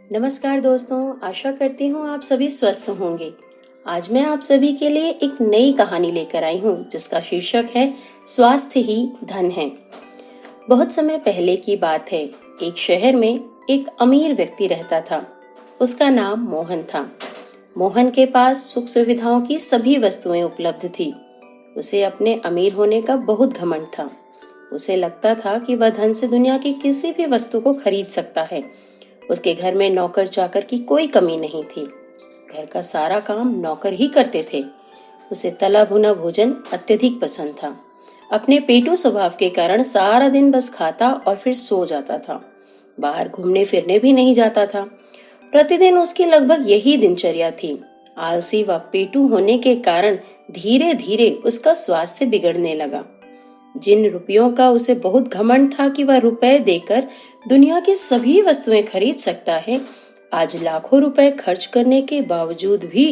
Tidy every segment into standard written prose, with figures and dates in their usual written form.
नमस्कार दोस्तों, आशा करती हूँ आप सभी स्वस्थ होंगे। आज मैं आप सभी के लिए एक नई कहानी लेकर आई हूँ जिसका शीर्षक है स्वास्थ्य ही धन है। बहुत समय पहले की बात है। एक शहर में एक अमीर व्यक्ति रहता था। उसका नाम मोहन था। मोहन के पास सुख सुविधाओं की सभी वस्तुएं उपलब्ध थी। उसे अपने अमीर होने का बहुत घमंड था। उसे लगता था कि वह धन से दुनिया की किसी भी वस्तु को खरीद सकता है। उसके घर में नौकर चाकर की कोई कमी नहीं थी। घर का सारा काम नौकर ही करते थे। उसे तला भुना भोजन अत्यधिक पसंद था। अपने पेटू स्वभाव के कारण सारा दिन बस खाता और फिर सो जाता था। बाहर घूमने फिरने भी नहीं जाता था। प्रतिदिन उसकी लगभग यही दिनचर्या थी। आलसी व पेटू होने के कारण धीरे धीरे उसका स्वास्थ्य बिगड़ने लगा। जिन रुपयों का उसे बहुत घमंड था कि वह रुपए देकर दुनिया की सभी वस्तुएं खरीद सकता है, आज लाखों रुपए खर्च करने के बावजूद भी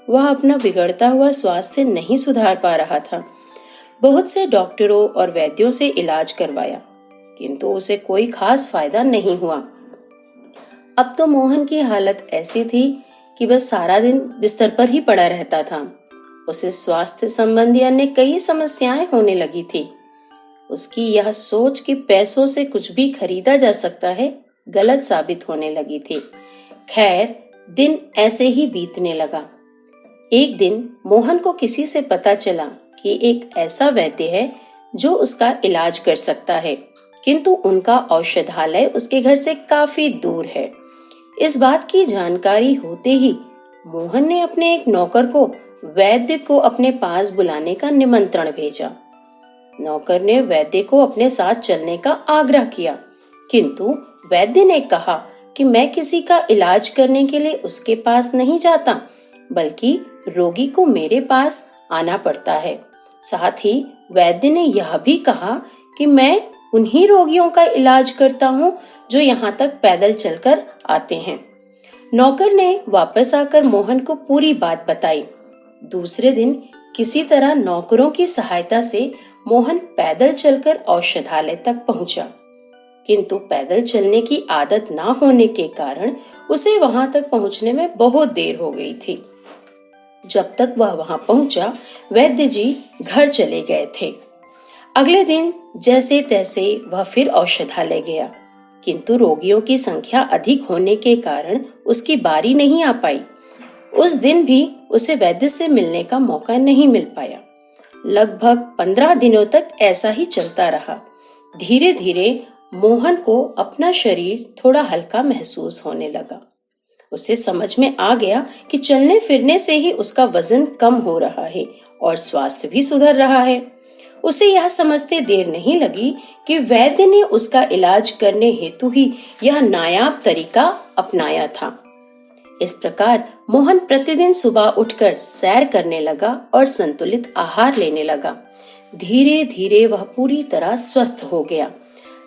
वह अपना बिगड़ता हुआ स्वास्थ्य नहीं सुधार पा रहा था। बहुत से डॉक्टरों और वैद्यों से इलाज करवाया, किंतु उसे कोई खास फायदा नहीं हुआ। अब तो मोहन की हालत ऐसी थी कि वह सारा दिन बिस्तर पर ही पड़ा रहता था। उसे स्वास्थ्य संबंधी अन्य कई समस्याएं होने लगी थी। उसकी यह सोच कि पैसों से कुछ भी खरीदा जा सकता है गलत साबित होने लगी थी। खैर, दिन ऐसे ही बीतने लगा। एक दिन मोहन को किसी से पता चला कि एक ऐसा वैद्य है जो उसका इलाज कर सकता है, किंतु उनका औषधालय उसके घर से काफी दूर है। इस बात की जानकारी होते ही मोहन ने अपने एक नौकर को वैद्य को अपने पास बुलाने का निमंत्रण भेजा। नौकर ने वैद्य को अपने साथ चलने का आग्रह किया, किंतु वैद्य ने कहा कि मैं किसी का इलाज करने के लिए उसके पास नहीं जाता, बल्कि रोगी को मेरे पास आना पड़ता है। साथ ही वैद्य ने यह भी कहा कि मैं उन्हीं रोगियों का इलाज करता हूँ जो यहाँ तक पैदल चलकर आते हैं। नौकर ने वापस आकर मोहन को पूरी बात बताई। दूसरे दिन किसी तरह नौकरों की सहायता से मोहन पैदल चलकर औषधालय तक पहुंचा, किंतु पैदल चलने की आदत ना होने के कारण उसे वहां तक पहुंचने में बहुत देर हो गई थी। जब तक वह वहां पहुंचा, वैद्य जी घर चले गए थे। अगले दिन जैसे तैसे वह फिर औषधालय गया, किंतु रोगियों की संख्या अधिक होने के कारण उसकी बारी नहीं आ पाई। उस दिन भी उसे वैद्य से मिलने का मौका नहीं मिल पाया। लगभग 15 दिनों तक ऐसा ही चलता रहा। धीरे धीरे मोहन को अपना शरीर थोड़ा हल्का महसूस होने लगा। उसे समझ में आ गया कि चलने फिरने से ही उसका वजन कम हो रहा है और स्वास्थ्य भी सुधर रहा है। उसे यह समझते देर नहीं लगी कि वैद्य ने उसका इलाज करने हेतु ही यह नायाब तरीका अपनाया था। इस प्रकार मोहन प्रतिदिन सुबह उठकर सैर करने लगा और संतुलित आहार लेने लगा। धीरे धीरे वह पूरी तरह स्वस्थ हो गया।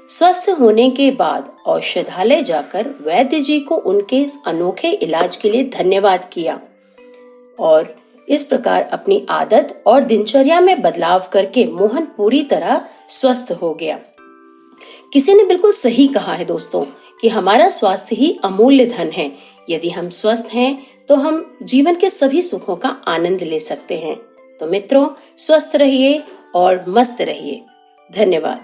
स्वस्थ होने के बाद औषधालय जाकर वैद्य जी को उनके इस अनोखे इलाज के लिए धन्यवाद किया और इस प्रकार अपनी आदत और दिनचर्या में बदलाव करके मोहन पूरी तरह स्वस्थ हो गया। किसी ने बिल्कुल सही कहा है दोस्तों कि हमारा स्वास्थ्य ही अमूल्य धन है। यदि हम स्वस्थ हैं तो हम जीवन के सभी सुखों का आनंद ले सकते हैं। तो मित्रों, स्वस्थ रहिए और मस्त रहिए। धन्यवाद।